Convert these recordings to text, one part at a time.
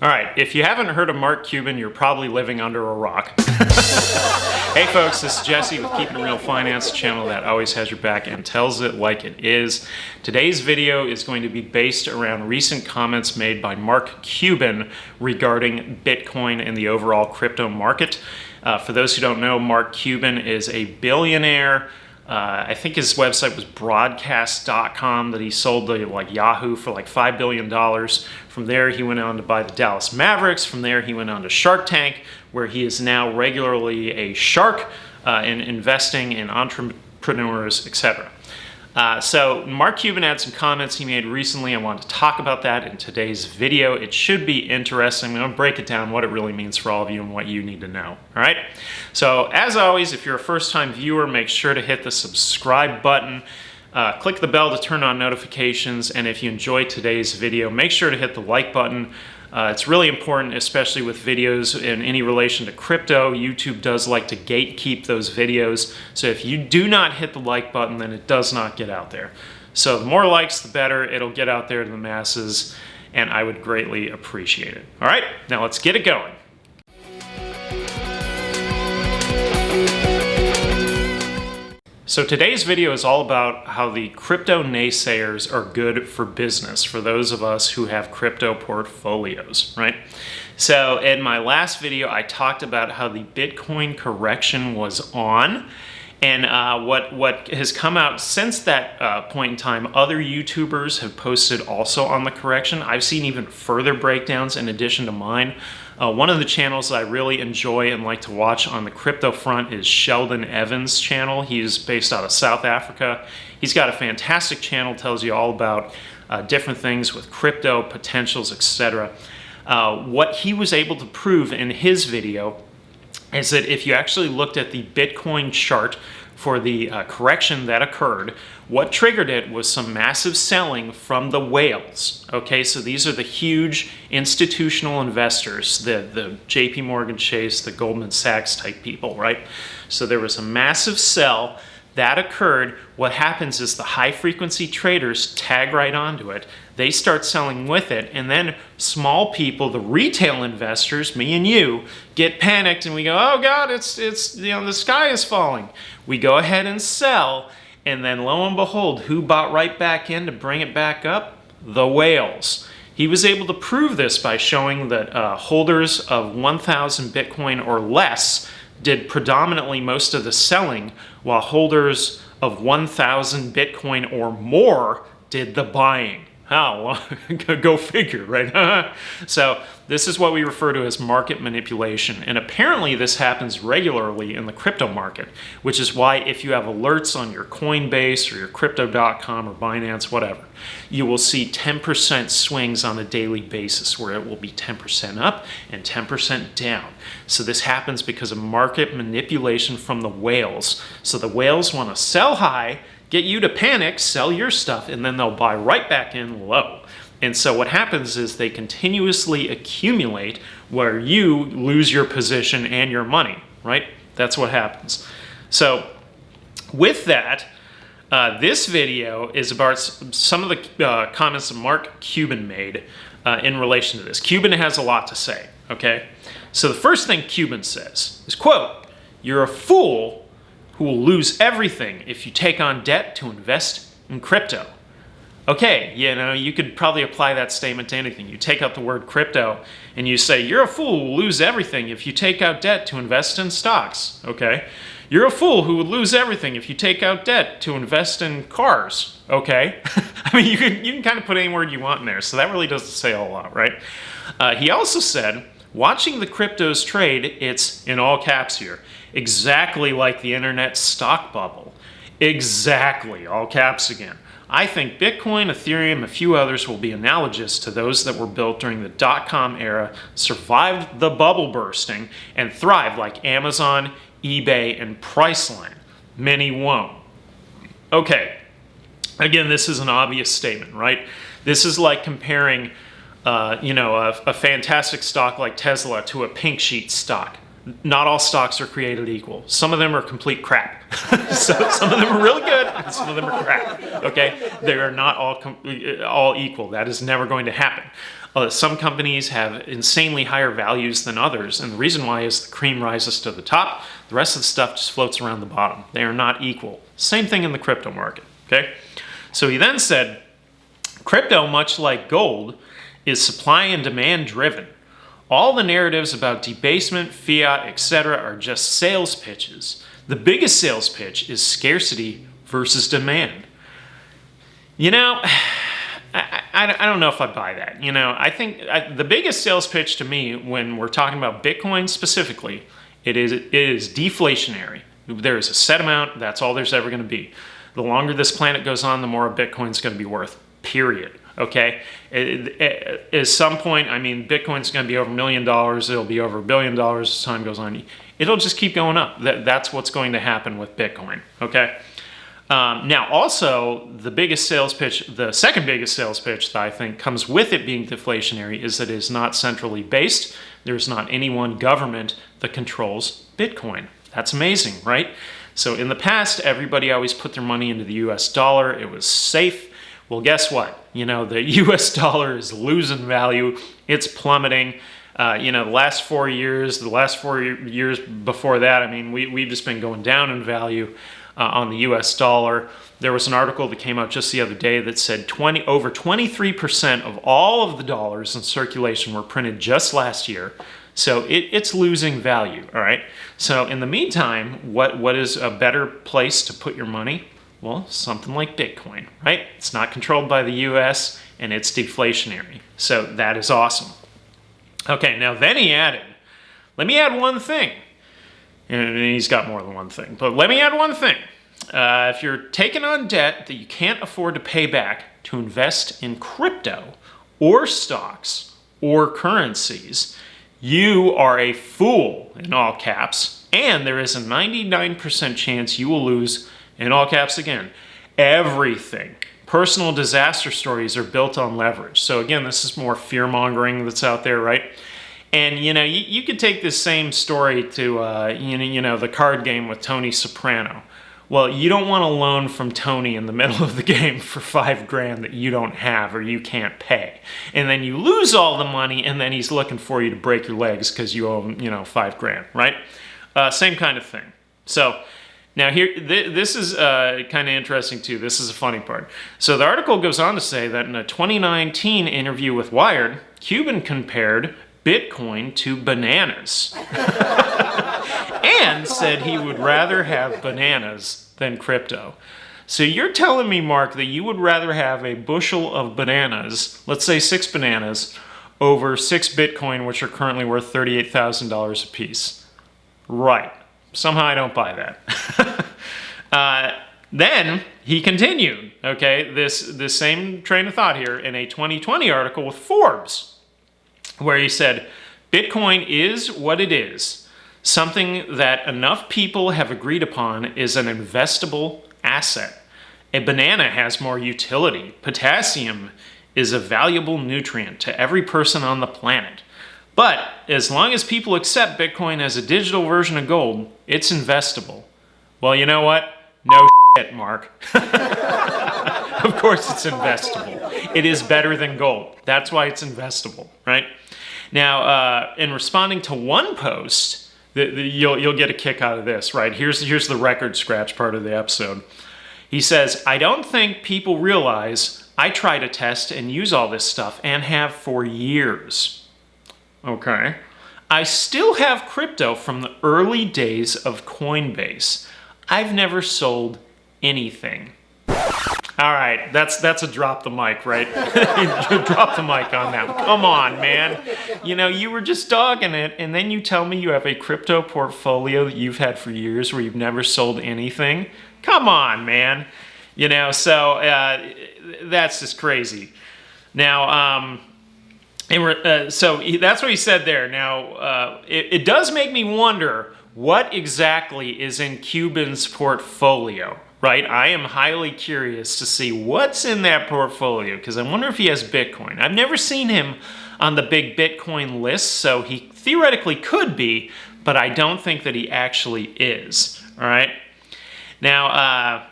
All right, if you haven't heard of Mark Cuban, you're probably living under a rock. Hey folks, this is Jesse with Keeping It Real Finance, a channel that always has your back and tells it like it is. Today's video is going to be based around recent comments made by Mark Cuban regarding Bitcoin and the overall crypto market. For those who don't know, Mark Cuban is a billionaire. I think his website was broadcast.com that he sold to like Yahoo for like $5 billion. From there, he went on to buy the Dallas Mavericks. From there, he went on to Shark Tank, where he is now regularly a shark in investing in entrepreneurs, etc. So Mark Cuban had some comments he made recently. I wanted to talk about that in today's video. It should be interesting. I'm going to break it down, what it really means for all of you and what you need to know. All right. So as always, if you're a first-time viewer, make sure to hit the subscribe button. Click the bell to turn on notifications. And if you enjoyed today's video, make sure to hit the like button. It's really important, especially with videos in any relation to crypto. YouTube does like to gatekeep those videos. So if you do not hit the like button, then it does not get out there. So the more likes, the better. It'll get out there to the masses, and I would greatly appreciate it. All right, now let's get it going. So today's video is all about how the crypto naysayers are good for business for those of us who have crypto portfolios, right? So in my last video, I talked about how the Bitcoin correction was on, and what has come out since that point in time, other YouTubers have posted also on the correction. I've seen even further breakdowns in addition to mine. One of the channels that I really enjoy and like to watch on the crypto front is Sheldon Evans' channel. He's based out of South Africa. He's got a fantastic channel, tells you all about different things with crypto, potentials, etc. What he was able to prove in his video is that if you actually looked at the Bitcoin chart for the correction that occurred, what triggered it was some massive selling from the whales. Okay, so these are the huge institutional investors, the JP Morgan Chase, the Goldman Sachs type people, right? So there was a massive sell that occurred. What happens is the high frequency traders tag right onto it. They start selling with it, and then small people, the retail investors, me and you, get panicked and we go, oh God, it's the sky is falling. We go ahead and sell, and then lo and behold, who bought right back in to bring it back up? The whales. He was able to prove this by showing that holders of 1,000 Bitcoin or less did predominantly most of the selling, while holders of 1,000 Bitcoin or more did the buying. How? Go figure, right? So this is what we refer to as market manipulation. And apparently this happens regularly in the crypto market, which is why if you have alerts on your Coinbase or your Crypto.com or Binance, whatever, you will see 10% swings on a daily basis where it will be 10% up and 10% down. So this happens because of market manipulation from the whales. So the whales want to sell high, get you to panic, sell your stuff, and then they'll buy right back in low. And so what happens is they continuously accumulate where you lose your position and your money, right? That's what happens. So with that, this video is about some of the comments that Mark Cuban made in relation to this. Cuban has a lot to say, okay? So the first thing Cuban says is, quote, "You're a fool who will lose everything if you take on debt to invest in crypto." Okay, you know, you could probably apply that statement to anything. You take out the word crypto and you say, you're a fool who will lose everything if you take out debt to invest in stocks, okay? You're a fool who would lose everything if you take out debt to invest in cars, okay? I mean, you can kind of put any word you want in there, so that really doesn't say a whole lot, right? He also said, watching the cryptos trade, it's in all caps here, exactly like the internet stock bubble. Exactly, all caps again. I think Bitcoin, Ethereum, a few others will be analogous to those that were built during the dot-com era, survived the bubble bursting, and thrived like Amazon, eBay, and Priceline. Many won't. Okay, again, this is an obvious statement, right? This is like comparing a fantastic stock like Tesla to a pink sheet stock. not all stocks are created equal. Some of them are complete crap. So some of them are really good, and some of them are crap. Okay, they are not all equal. That is never going to happen. Some companies have insanely higher values than others, and the reason why is the cream rises to the top. The rest of the stuff just floats around the bottom. They are not equal. Same thing in the crypto market. Okay, so he then said, crypto, much like gold, is supply and demand driven. All the narratives about debasement, fiat, etc. are just sales pitches. The biggest sales pitch is scarcity versus demand. You know, I don't know if I buy that. You know, I think the biggest sales pitch to me when we're talking about Bitcoin specifically, it is deflationary. There is a set amount, that's all there's ever going to be. The longer this planet goes on, the more a Bitcoin's going to be worth, period. Okay? At some point, I mean, Bitcoin's going to be over $1 million, it'll be over $1 billion as time goes on. It'll just keep going up. That's what's going to happen with Bitcoin. Okay? Now, also, the biggest sales pitch, the second biggest sales pitch that I think comes with it being deflationary is that it is not centrally based. There's not any one government that controls Bitcoin. That's amazing, right? So in the past, everybody always put their money into the US dollar. It was safe. Well, guess what? You know, the US dollar is losing value. It's plummeting. You know, the last 4 years before that, I mean, we've just been going down in value on the US dollar. There was an article that came out just the other day that said over 23% of all of the dollars in circulation were printed just last year. So it's losing value, all right? So in the meantime, what is a better place to put your money? Well, something like Bitcoin, right? It's not controlled by the US and it's deflationary. So that is awesome. Okay, now then he added, let me add one thing. And he's got more than one thing, but let me add one thing. If you're taking on debt that you can't afford to pay back to invest in crypto or stocks or currencies, you are a fool, in all caps, and there is a 99% chance you will lose, in all caps again, everything. Personal disaster stories are built on leverage. So again, this is more fear-mongering that's out there, right? And you know, you could take this same story to you know the card game with Tony Soprano. Well, you don't want a loan from Tony in the middle of the game for $5,000 that you don't have or you can't pay, and then you lose all the money, and then he's looking for you to break your legs because you owe him, you know, $5,000, right? Same kind of thing. So now here, this is kind of interesting too. This is a funny part. So the article goes on to say that in a 2019 interview with Wired, Cuban compared Bitcoin to bananas and said he would rather have bananas than crypto. So you're telling me, Mark, that you would rather have a bushel of bananas, let's say 6 bananas, over 6 Bitcoin, which are currently worth $38,000 a piece. Right. Somehow I don't buy that. Then he continued, okay, this same train of thought here in a 2020 article with Forbes, where he said, Bitcoin is what it is. Something that enough people have agreed upon is an investable asset. A banana has more utility. Potassium is a valuable nutrient to every person on the planet. But as long as people accept Bitcoin as a digital version of gold, it's investable. Well, you know what? No shit, Mark. Of course it's investable. It is better than gold. That's why it's investable, right? Now, in responding to one post, you'll get a kick out of this, right? Here's the record scratch part of the episode. He says, I don't think people realize I try to test and use all this stuff and have for years. Okay. I still have crypto from the early days of Coinbase. I've never sold anything. All right, that's a drop the mic, right? Drop the mic on that. Come on, man. You know, you were just dogging it, and then you tell me you have a crypto portfolio that you've had for years where you've never sold anything. Come on, man. You know, so that's just crazy. Now, so that's what he said there. Now, it does make me wonder what exactly is in Cuban's portfolio. Right? I am highly curious to see what's in that portfolio because I wonder if he has Bitcoin. I've never seen him on the big Bitcoin list, so he theoretically could be, but I don't think that he actually is, all right? Now,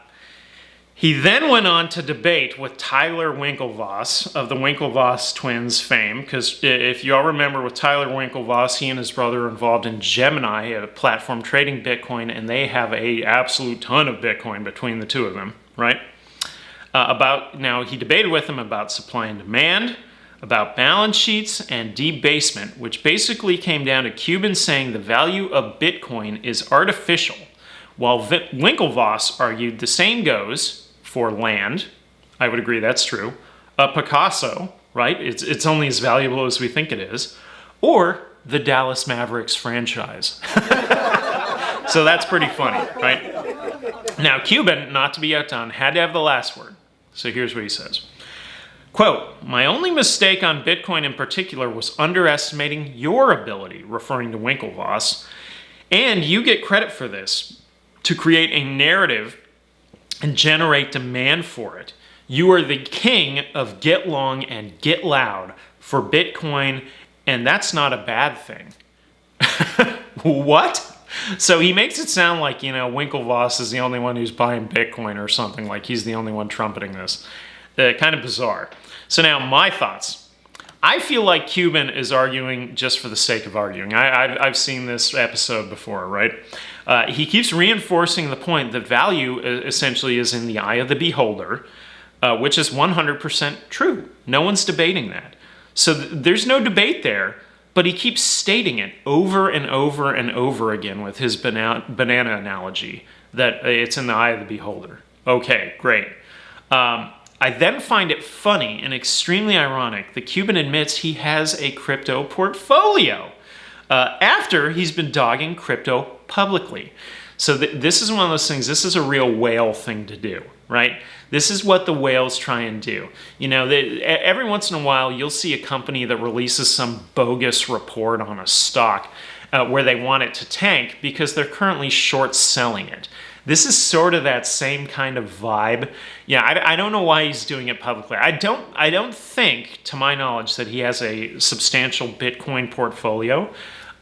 he then went on to debate with Tyler Winklevoss of the Winklevoss twins fame, because if you all remember with Tyler Winklevoss, he and his brother are involved in Gemini, a platform trading Bitcoin, and they have a absolute ton of Bitcoin between the two of them, right? Now, he debated with him about supply and demand, about balance sheets, and debasement, which basically came down to Cuban saying the value of Bitcoin is artificial, while Winklevoss argued the same goes for land. I would agree that's true. A Picasso, right? It's only as valuable as we think it is. Or the Dallas Mavericks franchise. So that's pretty funny, right? Now, Cuban, not to be outdone, had to have the last word. So here's what he says. Quote, "My only mistake on Bitcoin in particular was underestimating your ability," referring to Winklevoss, "and you get credit for this, to create a narrative and generate demand for it. You are the king of get long and get loud for Bitcoin, and that's not a bad thing." What? So he makes it sound like, Winklevoss is the only one who's buying Bitcoin or something, like he's the only one trumpeting this. Kind of bizarre. So now my thoughts. I feel like Cuban is arguing just for the sake of arguing. I've seen this episode before, right? He keeps reinforcing the point that value essentially is in the eye of the beholder, which is 100% true. No one's debating that. So there's no debate there, but he keeps stating it over and over and over again with his banana analogy, that it's in the eye of the beholder. Okay, great. I then find it funny and extremely ironic that Cuban admits he has a crypto portfolio after he's been dogging crypto publicly. So this is one of those things, this is a real whale thing to do, right? This is what the whales try and do. Every once in a while, you'll see a company that releases some bogus report on a stock where they want it to tank because they're currently short selling it. This is sort of that same kind of vibe. Yeah, I don't know why he's doing it publicly. I don't think, to my knowledge, that he has a substantial Bitcoin portfolio,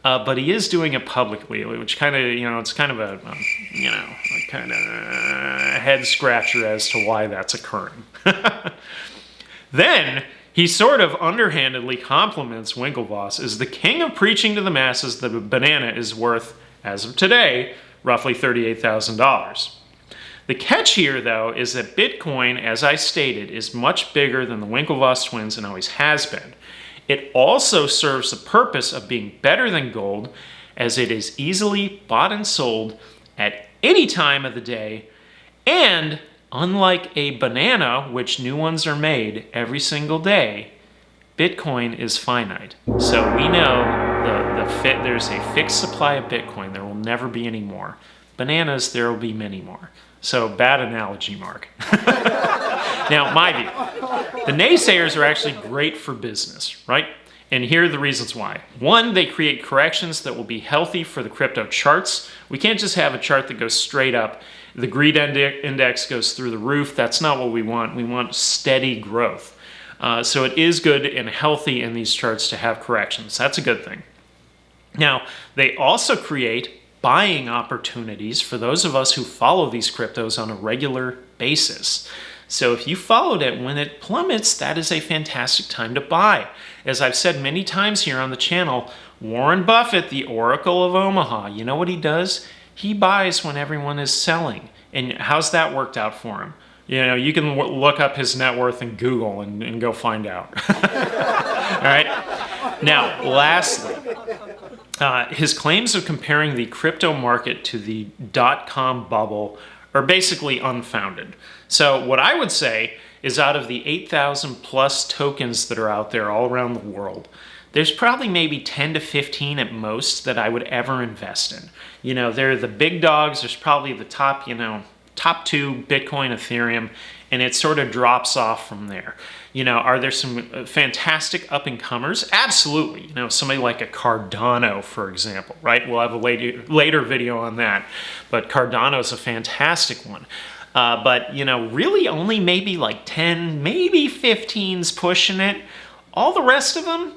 but he is doing it publicly, which kind of, it's kind of a kind of head scratcher as to why that's occurring. Then he sort of underhandedly compliments Winklevoss as the king of preaching to the masses that a banana is worth, as of today, roughly $38,000. The catch here, though, is that Bitcoin, as I stated, is much bigger than the Winklevoss twins and always has been. It also serves the purpose of being better than gold, as it is easily bought and sold at any time of the day, and unlike a banana, which new ones are made every single day, Bitcoin is finite. So we know there's a fixed supply of Bitcoin. There will never be any more. Bananas, there will be many more. So bad analogy, Mark. Now, my view. The naysayers are actually great for business, right? And here are the reasons why. One, they create corrections that will be healthy for the crypto charts. We can't just have a chart that goes straight up. The greed index goes through the roof. That's not what we want. We want steady growth. So it is good and healthy in these charts to have corrections. That's a good thing. Now, they also create buying opportunities for those of us who follow these cryptos on a regular basis. So if you followed it when it plummets, that is a fantastic time to buy. As I've said many times here on the channel, Warren Buffett, the Oracle of Omaha, you know what he does? He buys when everyone is selling. And how's that worked out for him? You can look up his net worth in Google and go find out. All right? Now, lastly, his claims of comparing the crypto market to the dot-com bubble are basically unfounded. So what I would say is out of the 8,000 plus tokens that are out there all around the world, there's probably maybe 10 to 15 at most that I would ever invest in. They're the big dogs. There's probably the top, top two, Bitcoin, Ethereum, and it sort of drops off from there. Are there some fantastic up-and-comers? Absolutely. Somebody like a Cardano, for example, right? We'll have a later video on that. But Cardano's a fantastic one. But, really only maybe like 10, maybe 15's pushing it. All the rest of them,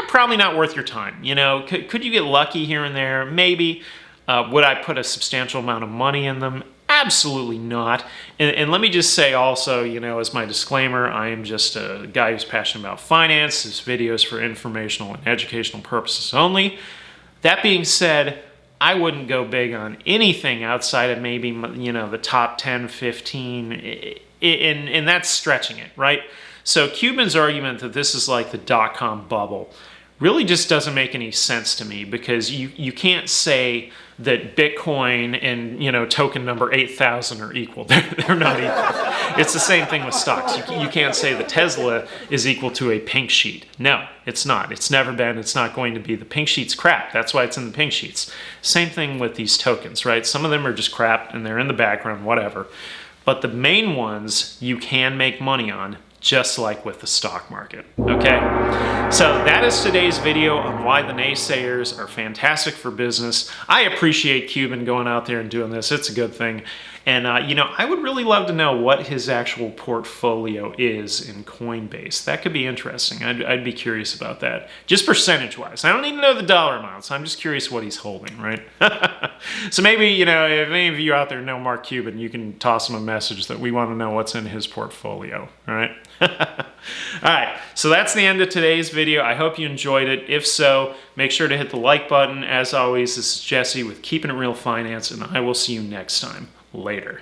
probably not worth your time. You know, could you get lucky here and there? Maybe. Would I put a substantial amount of money in them? Absolutely not. And let me just say also, you know, as my disclaimer, I am just a guy who's passionate about finance. This video is for informational and educational purposes only. That being said, I wouldn't go big on anything outside of maybe, you know, the top 10, 15, and that's stretching it, right? So Cuban's argument that this is like the dot-com bubble really just doesn't make any sense to me, because you can't say that Bitcoin and, you know, token number 8,000 are equal. They're not equal. It's the same thing with stocks. You can't say that Tesla is equal to a pink sheet. No, it's not. It's never been. It's not going to be. The pink sheet's crap. That's why it's in the pink sheets. Same thing with these tokens, right? Some of them are just crap and they're in the background, whatever. But the main ones you can make money on, just like with the stock market, okay? So that is today's video on why the naysayers are fantastic for business. I appreciate Cuban going out there and doing this. It's a good thing. And, you know, I would really love to know what his actual portfolio is in Coinbase. That could be interesting. I'd be curious about that. Just percentage-wise. I don't even know the dollar amounts. I'm just curious what he's holding, right? So maybe, you know, if any of you out there know Mark Cuban, you can toss him a message that we want to know what's in his portfolio, all right? All right, so that's the end of today's video. I hope you enjoyed it. If so, make sure to hit the like button. As always, this is Jesse with Keeping It Real Finance, and I will see you next time. Later.